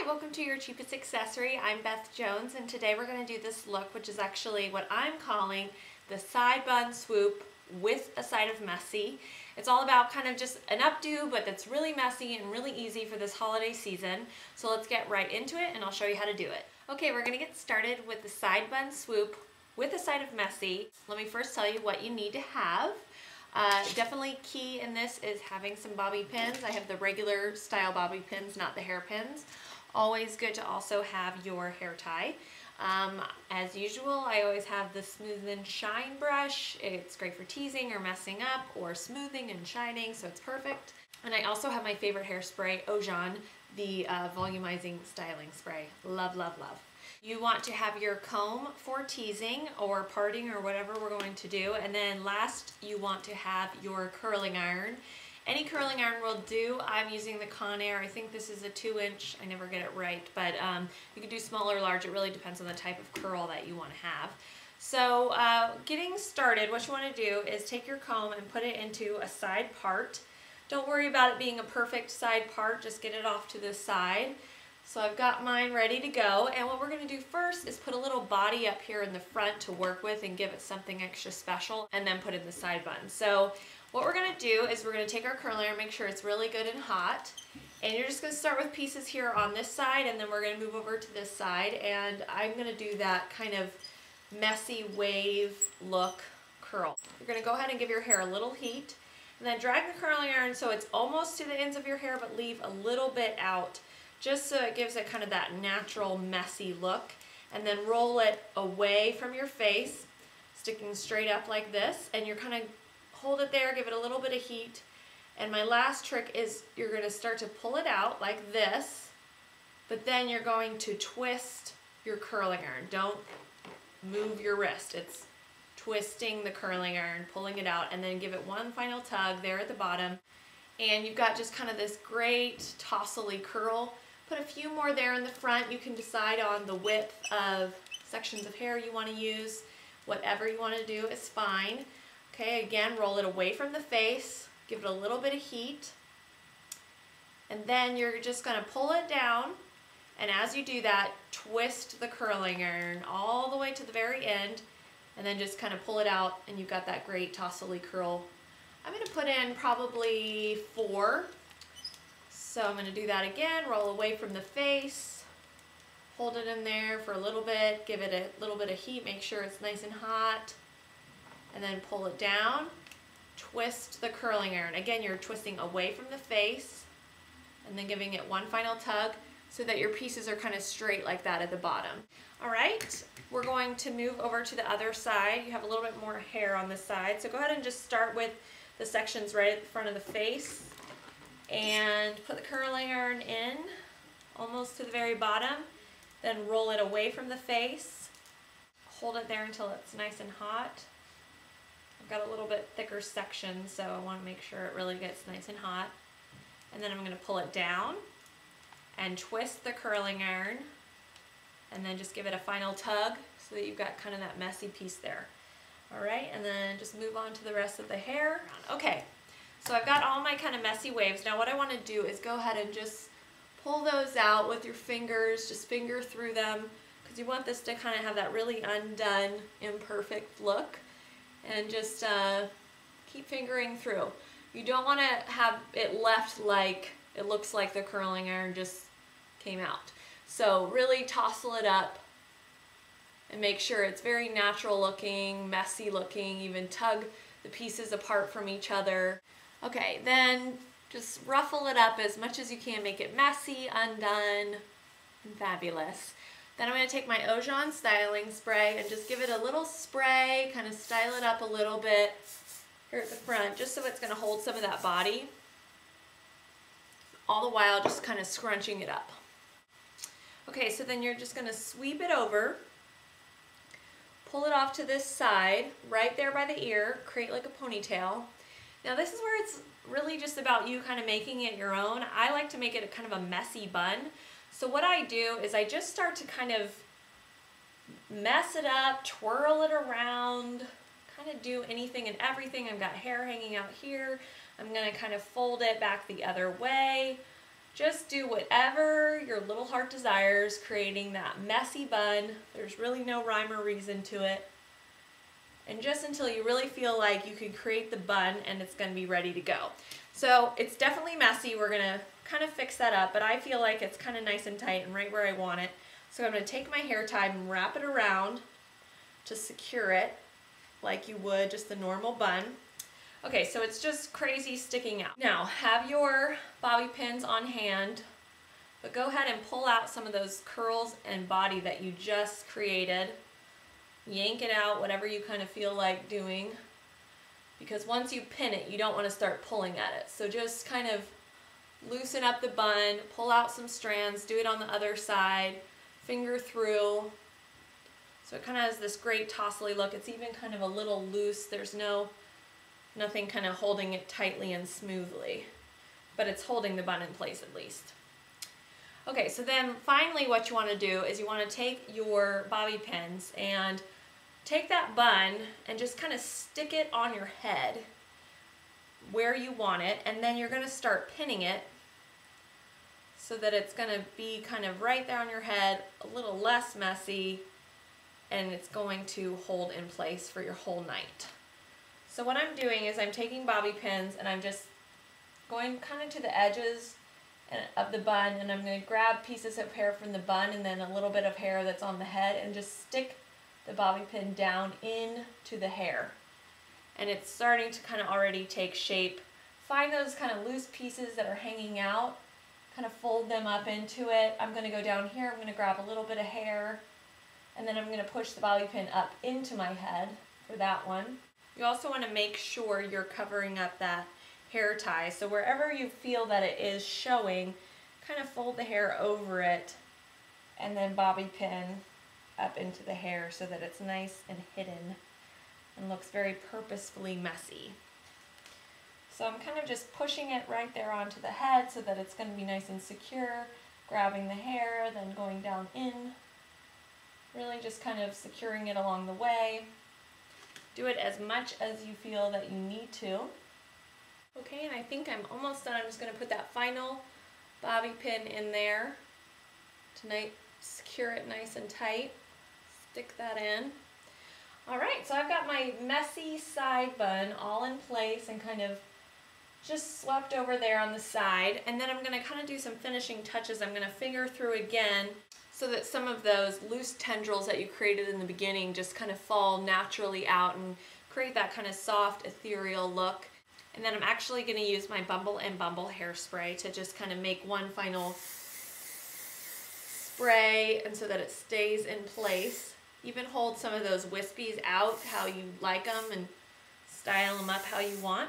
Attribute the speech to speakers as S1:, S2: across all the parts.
S1: Hi, welcome to Your Cheapest Accessory. I'm Beth Jones, and today we're going to do this look, which is actually what I'm calling the side bun swoop with a side of messy. It's all about kind of just an updo, but that's really messy and really easy for this holiday season. So let's get right into it, and I'll show you how to do it. Okay, we're going to get started with the side bun swoop with a side of messy. Let me first tell you what you need to have. Definitely key in this is having some bobby pins. I have the regular style bobby pins, not the hairpins. Always good to also have your hair tie. As usual, I always have the Smooth and Shine brush. It's great for teasing or messing up or smoothing and shining, so it's perfect. And I also have my favorite hairspray, Ojan, the volumizing styling spray. Love, love, love. You want to have your comb for teasing or parting or whatever we're going to do. And then last, you want to have your curling iron. Any curling iron will do. I'm using the Conair. I think this is a 2-inch. I never get it right, but you can do small or large. It really depends on the type of curl that you want to have. So getting started, what you want to do is take your comb and put it into a side part. Don't worry about it being a perfect side part. Just get it off to the side. So I've got mine ready to go, and what we're going to do first is put a little body up here in the front to work with and give it something extra special, and then put in the side bun. So what we're going to do is we're going to take our curling iron, make sure it's really good and hot, and you're just going to start with pieces here on this side, and then we're going to move over to this side, and I'm going to do that kind of messy wave look curl. You're going to go ahead and give your hair a little heat, and then drag the curling iron so it's almost to the ends of your hair, but leave a little bit out, just so it gives it kind of that natural messy look. And then roll it away from your face, sticking straight up like this, and you're kind of hold it there, give it a little bit of heat. And my last trick is you're going to start to pull it out like this, but then you're going to twist your curling iron. Don't move your wrist. It's twisting the curling iron, pulling it out, and then give it one final tug there at the bottom. And you've got just kind of this great tously curl. Put a few more there in the front. You can decide on the width of sections of hair you want to use. Whatever you want to do is fine. Okay, again, roll it away from the face. Give it a little bit of heat. And then you're just going to pull it down. And as you do that, twist the curling iron all the way to the very end. And then just kind of pull it out, and you've got that great tously curl. I'm going to put in probably 4. So I'm going to do that again, roll away from the face, hold it in there for a little bit, give it a little bit of heat, make sure it's nice and hot, and then pull it down, twist the curling iron. Again, you're twisting away from the face, and then giving it one final tug so that your pieces are kind of straight like that at the bottom. All right, we're going to move over to the other side. You have a little bit more hair on this side, so go ahead and just start with the sections right at the front of the face. And put the curling iron in almost to the very bottom, then roll it away from the face. Hold it there until it's nice and hot. I've got a little bit thicker section, so I want to make sure it really gets nice and hot. And then I'm going to pull it down and twist the curling iron, and then just give it a final tug so that you've got kind of that messy piece there. All right, and then just move on to the rest of the hair. Okay. So I've got all my kind of messy waves. Now what I want to do is go ahead and just pull those out with your fingers, just finger through them, because you want this to kind of have that really undone, imperfect look, and just keep fingering through. You don't want to have it left like it looks like the curling iron just came out. So really tousle it up and make sure it's very natural looking, messy looking, even tug the pieces apart from each other. Okay, then just ruffle it up as much as you can, make it messy, undone, and fabulous. Then I'm going to take my Ojan styling spray and just give it a little spray, kind of style it up a little bit here at the front, just so it's going to hold some of that body. All the while just kind of scrunching it up. Okay, so then you're just going to sweep it over, pull it off to this side, right there by the ear, create like a ponytail. Now this is where it's really just about you kind of making it your own. I like to make it a kind of a messy bun. So what I do is I just start to kind of mess it up, twirl it around, kind of do anything and everything. I've got hair hanging out here. I'm going to kind of fold it back the other way, Just do whatever your little heart desires, creating that messy bun. There's really no rhyme or reason to it. And just until you really feel like you can create the bun and it's going to be ready to go. So it's definitely messy. We're going to kind of fix that up, but I feel like it's kind of nice and tight and right where I want it. So I'm going to take my hair tie and wrap it around to secure it like you would just the normal bun. Okay, so it's just crazy sticking out. Now, have your bobby pins on hand, but go ahead and pull out some of those curls and body that you just created. Yank it out, whatever you kind of feel like doing, because once you pin it, you don't want to start pulling at it. So just kind of loosen up the bun, pull out some strands, do it on the other side, finger through. So it kind of has this great tously look. It's even kind of a little loose. There's nothing kind of holding it tightly and smoothly, but it's holding the bun in place at least. Okay, so then finally what you want to do is you want to take your bobby pins and take that bun and just kind of stick it on your head where you want it, and then you're going to start pinning it so that it's going to be kind of right there on your head, a little less messy, and it's going to hold in place for your whole night. So what I'm doing is I'm taking bobby pins and I'm just going kind of to the edges of the bun, and I'm going to grab pieces of hair from the bun and then a little bit of hair that's on the head and just stick the bobby pin down into the hair. And it's starting to kind of already take shape. Find those kind of loose pieces that are hanging out, kind of fold them up into it. I'm going to go down here, I'm going to grab a little bit of hair, and then I'm going to push the bobby pin up into my head for that one. You also want to make sure you're covering up that hair tie. So wherever you feel that it is showing, kind of fold the hair over it and then bobby pin up into the hair so that it's nice and hidden and looks very purposefully messy. So I'm kind of just pushing it right there onto the head so that it's going to be nice and secure, grabbing the hair, then going down in, really just kind of securing it along the way. Do it as much as you feel that you need to. Okay, and I think I'm almost done. I'm just going to put that final bobby pin in there to secure it nice and tight. Stick that in. Alright, so I've got my messy side bun all in place and kind of just swept over there on the side. And then I'm going to kind of do some finishing touches. I'm going to finger through again so that some of those loose tendrils that you created in the beginning just kind of fall naturally out and create that kind of soft, ethereal look. And then I'm actually going to use my Bumble and Bumble hairspray to just kind of make one final spray, and so that it stays in place. Even hold some of those wispies out how you like them and style them up how you want.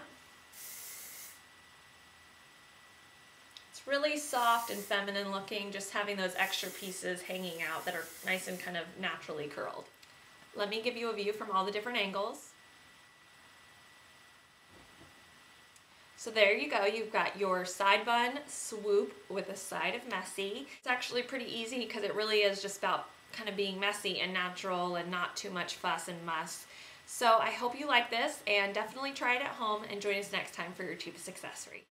S1: It's really soft and feminine looking, just having those extra pieces hanging out that are nice and kind of naturally curled. Let me give you a view from all the different angles. So there you go, you've got your side bun swoop with a side of messy. It's actually pretty easy because it really is just about kind of being messy and natural and not too much fuss and muss. So I hope you like this, and definitely try it at home and join us next time for your cheapest accessory.